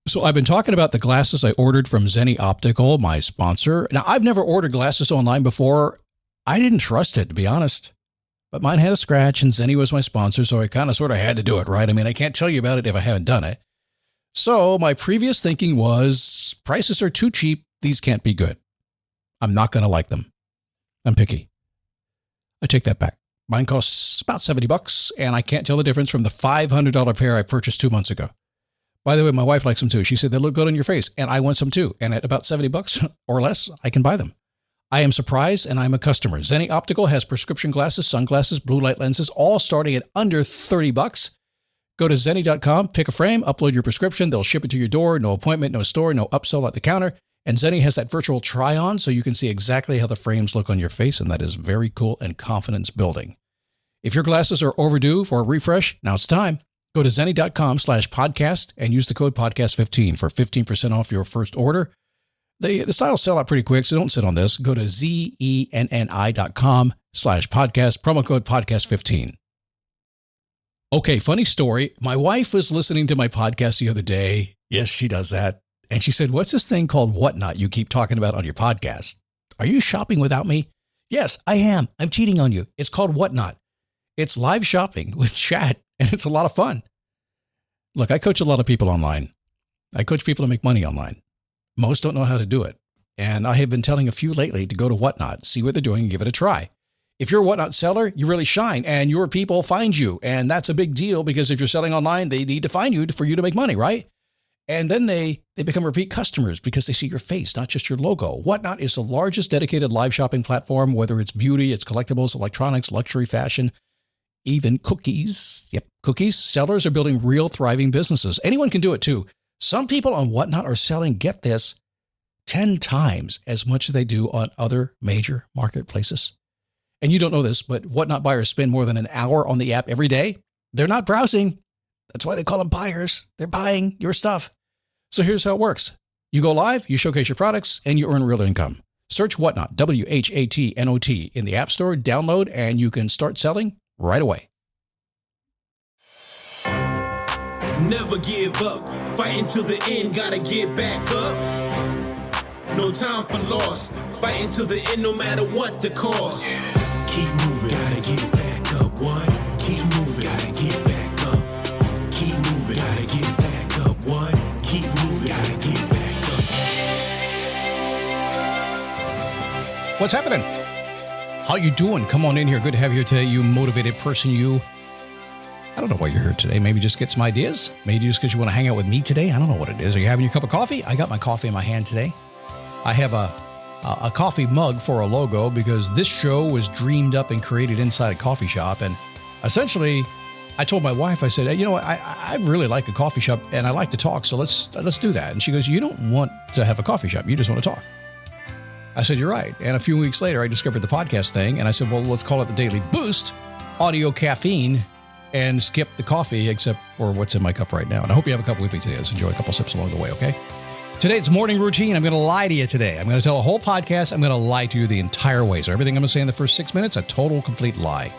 So I've been talking about the glasses I ordered from Zenni Optical, my sponsor. Now, I've never ordered glasses online before. I didn't trust it, to be honest. But mine had a scratch, and Zenni was my sponsor, so I kind of sort of had to do it, right? I mean, I can't tell you about it if I haven't done it. So my previous thinking was, prices are too cheap. These can't be good. I'm not going to like them. I'm picky. I take that back. Mine costs about $70, and I can't tell the difference from the $500 pair I purchased 2 months ago. By the way, my wife likes them too. She said they look good on your face, and I want some too. And at about $70 or less, I can buy them. I am surprised, and I'm a customer. Zenni Optical has prescription glasses, sunglasses, blue light lenses, all starting at under $30. Go to Zenni.com, pick a frame, upload your prescription. They'll ship it to your door. No appointment, no store, no upsell at the counter. And Zenni has that virtual try-on, so you can see exactly how the frames look on your face, and that is very cool and confidence building. If your glasses are overdue for a refresh, now it's time. Go to Zenni.com/podcast and use the code podcast15 for 15% off your first order. The styles sell out pretty quick, so don't sit on this. Go to Zenni.com/podcast, promo code podcast15. Okay, funny story. My wife was listening to my podcast the other day. Yes, she does that. And she said, what's this thing called Whatnot you keep talking about on your podcast? Are you shopping without me? Yes, I am. I'm cheating on you. It's called Whatnot. It's live shopping with chat, and it's a lot of fun. Look, I coach a lot of people online. I coach people to make money online. Most don't know how to do it. And I have been telling a few lately to go to Whatnot, see what they're doing, and give it a try. If you're a Whatnot seller, you really shine, and your people find you. And that's a big deal because if you're selling online, they need to find you for you to make money, right? And then they become repeat customers because they see your face, not just your logo. Whatnot is the largest dedicated live shopping platform, whether it's beauty, it's collectibles, electronics, luxury, fashion, even cookies. Yep, cookies. Sellers are building real thriving businesses. Anyone can do it too. Some people on Whatnot are selling, get this, 10 times as much as they do on other major marketplaces. And you don't know this, but Whatnot buyers spend more than an hour on the app every day. They're not browsing. That's why they call them buyers. They're buying your stuff. So here's how it works. You go live, you showcase your products, and you earn real income. Search Whatnot, WHATNOT, in the App Store, download, and you can start selling right away. Never give up, fighting till the end, gotta get back up. No time for loss, fighting till the end no matter what the cost. Keep moving, gotta get back up, what? Keep moving, gotta get back up. Keep moving, gotta get back up, what? Keep moving, gotta get back up. What's happening? How you doing? Come on in here. Good to have you here today, you motivated person, you. I don't know why you're here today. Maybe just get some ideas. Maybe just because you want to hang out with me today. I don't know what it is. Are you having your cup of coffee? I got my coffee in my hand today. I have a coffee mug for a logo because this show was dreamed up and created inside a coffee shop. And essentially, I told my wife, I said, hey, you know what? I really like a coffee shop and I like to talk. So let's do that. And she goes, you don't want to have a coffee shop. You just want to talk. I said, you're right. And a few weeks later, I discovered the podcast thing. And I said, well, let's call it the Daily Boost, audio caffeine, and skip the coffee except for what's in my cup right now. And I hope you have a cup with me today. Let's enjoy a couple sips along the way, okay? Today, it's morning routine. I'm going to lie to you today. I'm going to tell a whole podcast. I'm going to lie to you the entire way. So everything I'm going to say in the first 6 minutes, a total, complete lie.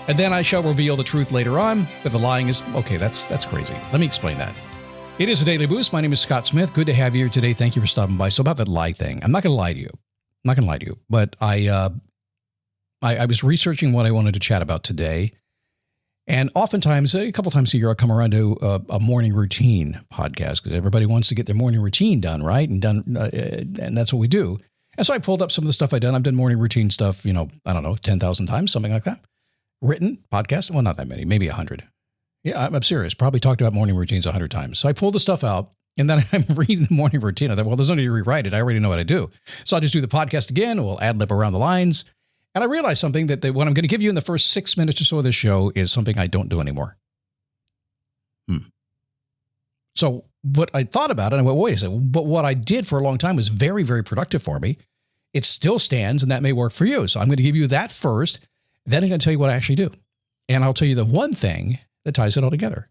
And then I shall reveal the truth later on, but the lying is, okay, that's crazy. Let me explain that. It is a Daily Boost. My name is Scott Smith. Good to have you here today. Thank you for stopping by. So about that lie thing, I'm not going to lie to you. I'm not going to lie to you, but I was researching what I wanted to chat about today. And oftentimes, a couple times a year, I'll come around to a morning routine podcast because everybody wants to get their morning routine done, right? And that's what we do. And so I pulled up some of the stuff I've done. I've done morning routine stuff, 10,000 times, something like that. Written, podcast, well, not that many, maybe 100. Yeah, I'm serious. Probably talked about morning routines 100 times. So I pulled the stuff out, and then I'm reading the morning routine. I thought, well, there's no need to rewrite it. I already know what I do. So I'll just do the podcast again. We'll ad-lib around the lines. And I realized something that what I'm going to give you in the first 6 minutes or so of this show is something I don't do anymore. So what I thought about it, I went, wait a second, but what I did for a long time was very, very productive for me. It still stands, and that may work for you. So I'm going to give you that first. Then I'm going to tell you what I actually do. And I'll tell you the one thing that ties it all together.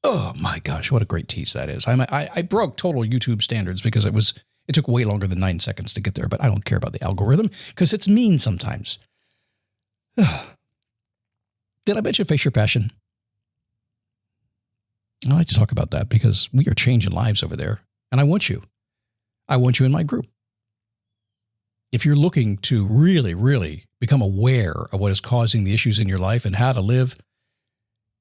Oh my gosh, what a great tease that is. I broke total YouTube standards because it took way longer than 9 seconds to get there, but I don't care about the algorithm because it's mean sometimes. Did I mention Face Your Passion? I like to talk about that because we are changing lives over there. And I want you. I want you in my group. If you're looking to really, really become aware of what is causing the issues in your life and how to live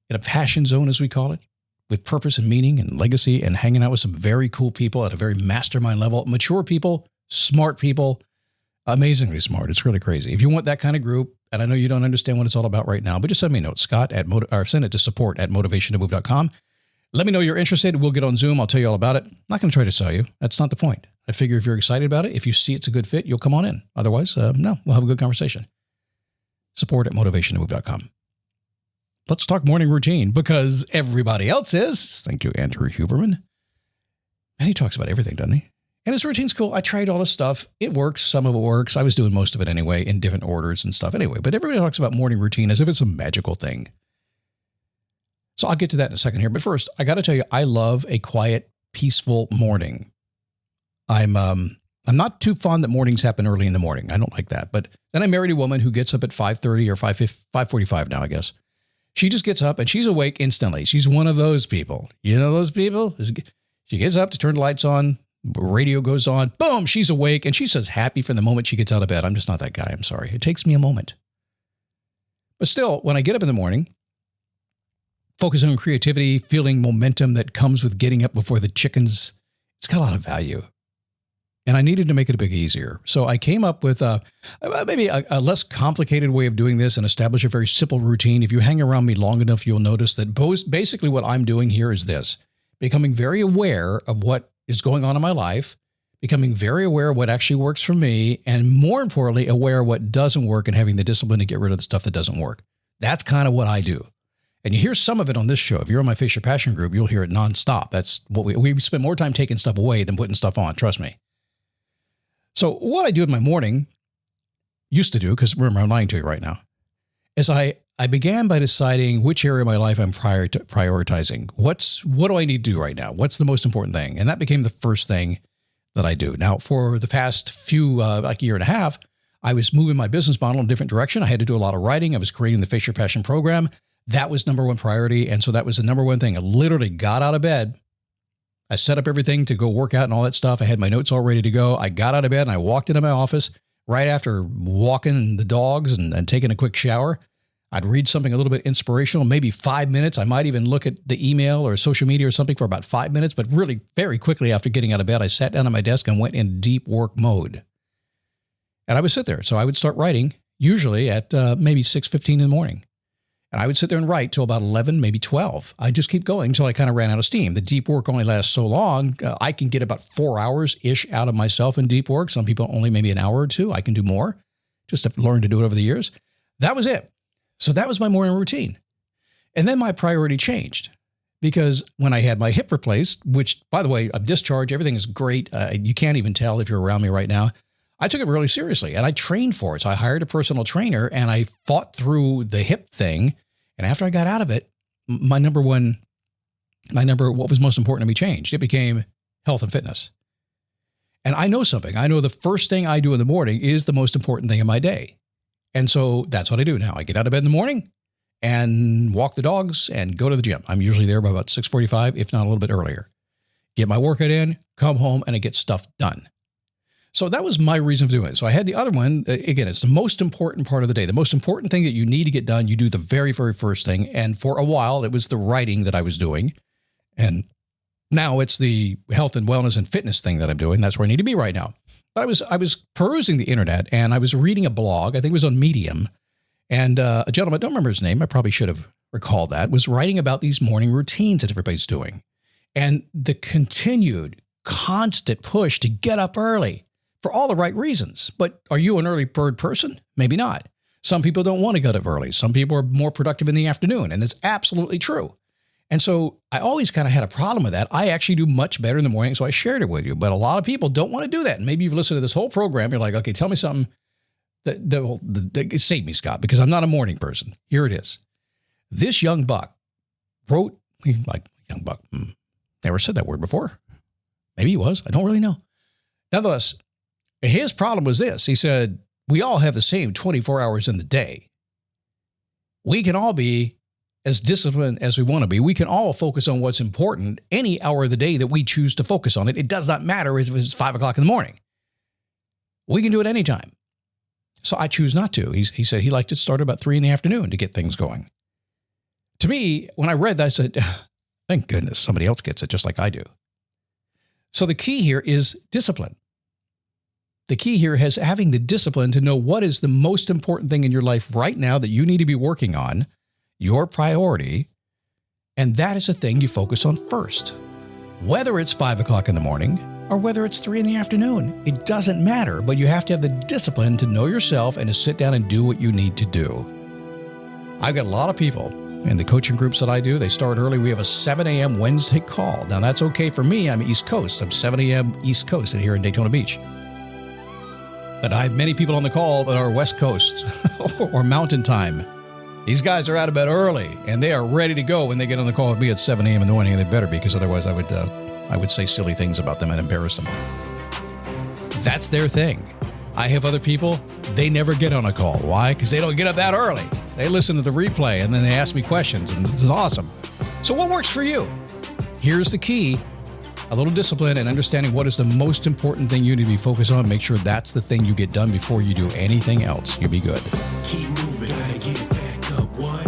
in a passion zone, as we call it, with purpose and meaning and legacy, and hanging out with some very cool people at a very mastermind level, mature people, smart people, amazingly smart. It's really crazy. If you want that kind of group, and I know you don't understand what it's all about right now, but just send me a note, or send it to support@motivationtomove.com. Let me know you're interested. We'll get on Zoom. I'll tell you all about it. I'm not going to try to sell you. That's not the point. I figure if you're excited about it, if you see it's a good fit, you'll come on in. Otherwise, no, we'll have a good conversation. Support@motivationtomove.com. Let's talk morning routine because everybody else is. Thank you, Andrew Huberman. And he talks about everything, doesn't he? And his routine's cool. I tried all this stuff. It works. Some of it works. I was doing most of it anyway in different orders and stuff anyway. But everybody talks about morning routine as if it's a magical thing. So I'll get to that in a second here. But first, I got to tell you, I love a quiet, peaceful morning. I'm not too fond that mornings happen early in the morning. I don't like that. But then I married a woman who gets up at 5:30 or 5:45 now, I guess. She just gets up and she's awake instantly. She's one of those people. You know those people? She gets up to turn the lights on. Radio goes on. Boom, she's awake. And she's as happy from the moment she gets out of bed. I'm just not that guy. I'm sorry. It takes me a moment. But still, when I get up in the morning, focusing on creativity, feeling momentum that comes with getting up before the chickens, it's got a lot of value. And I needed to make it a bit easier. So I came up with maybe a less complicated way of doing this and establish a very simple routine. If you hang around me long enough, you'll notice that basically what I'm doing here is this: becoming very aware of what is going on in my life, becoming very aware of what actually works for me, and more importantly, aware of what doesn't work and having the discipline to get rid of the stuff that doesn't work. That's kind of what I do. And you hear some of it on this show. If you're on my Face Your Passion group, you'll hear it nonstop. That's what we spend more time taking stuff away than putting stuff on. Trust me. So what I do in my morning, used to do, because remember, I'm lying to you right now, is I began by deciding which area of my life I'm prioritizing. What do I need to do right now? What's the most important thing? And that became the first thing that I do. Now, for the past like a year and a half, I was moving my business model in a different direction. I had to do a lot of writing. I was creating the Face Your Passion program. That was number one priority. And so that was the number one thing. I literally got out of bed. I set up everything to go work out and all that stuff. I had my notes all ready to go. I got out of bed and I walked into my office right after walking the dogs and taking a quick shower. I'd read something a little bit inspirational, maybe 5 minutes. I might even look at the email or social media or something for about 5 minutes. But really, very quickly after getting out of bed, I sat down at my desk and went in deep work mode. And I would sit there. So I would start writing, usually at maybe 6:15 in the morning. And I would sit there and write till about 11, maybe 12. I'd just keep going until I kind of ran out of steam. The deep work only lasts so long. I can get about 4 hours-ish out of myself in deep work. Some people only maybe an hour or two. I can do more. Just have learned to do it over the years. That was it. So that was my morning routine. And then my priority changed because when I had my hip replaced, which, by the way, I'm discharged, everything is great. You can't even tell if you're around me right now. I took it really seriously and I trained for it. So I hired a personal trainer and I fought through the hip thing. And after I got out of it, what was most important to me changed. It became health and fitness. And I know something. I know the first thing I do in the morning is the most important thing in my day. And so that's what I do now. I get out of bed in the morning and walk the dogs and go to the gym. I'm usually there by about 6:45, if not a little bit earlier. Get my workout in, come home, and I get stuff done. So that was my reason for doing it. So I had the other one. Again, it's the most important part of the day. The most important thing that you need to get done, you do the very, very first thing. And for a while, it was the writing that I was doing. And now it's the health and wellness and fitness thing that I'm doing. That's where I need to be right now. But I was perusing the internet and I was reading a blog. I think it was on Medium. And a gentleman, I don't remember his name. I probably should have recalled that, was writing about these morning routines that everybody's doing. And the continued, constant push to get up early. For all the right reasons. But are you an early bird person? Maybe not. Some people don't want to get up early. Some people are more productive in the afternoon. And that's absolutely true. And so I always kind of had a problem with that. I actually do much better in the morning. So I shared it with you. But a lot of people don't want to do that. And maybe you've listened to this whole program. You're like, okay, tell me something that will save me, Scott, because I'm not a morning person. Here it is. This young buck wrote, like young buck, never said that word before. Maybe he was. I don't really know. Nonetheless, his problem was this. He said, we all have the same 24 hours in the day. We can all be as disciplined as we want to be, we can all focus on what's important any hour of the day that we choose to focus on it. It does not matter if it's 5 o'clock in the morning. We can do it anytime. So I choose not to. He said he liked to start about 3 in the afternoon to get things going. To me, when I read that, I said, thank goodness somebody else gets it just like I do. So the key here is discipline. The key here is having the discipline to know what is the most important thing in your life right now that you need to be working on, your priority, and that is the thing you focus on first. Whether it's 5 o'clock in the morning or whether it's 3 in the afternoon, it doesn't matter, but you have to have the discipline to know yourself and to sit down and do what you need to do. I've got a lot of people in the coaching groups that I do. They start early. We have a 7 a.m. Wednesday call. Now, that's okay for me. I'm East Coast. I'm 7 a.m. East Coast here in Daytona Beach. But I have many people on the call that are West Coast or Mountain Time. These guys are out of bed early, and they are ready to go when they get on the call with me at 7 a.m. in the morning, and they better be, because otherwise I would say silly things about them and embarrass them. That's their thing. I have other people, they never get on a call. Why? Because they don't get up that early. They listen to the replay, and then they ask me questions, and this is awesome. So what works for you? Here's the key. A little discipline and understanding what is the most important thing you need to be focused on. Make sure that's the thing you get done before you do anything else. You'll be good. Keep moving, gotta get back up, what?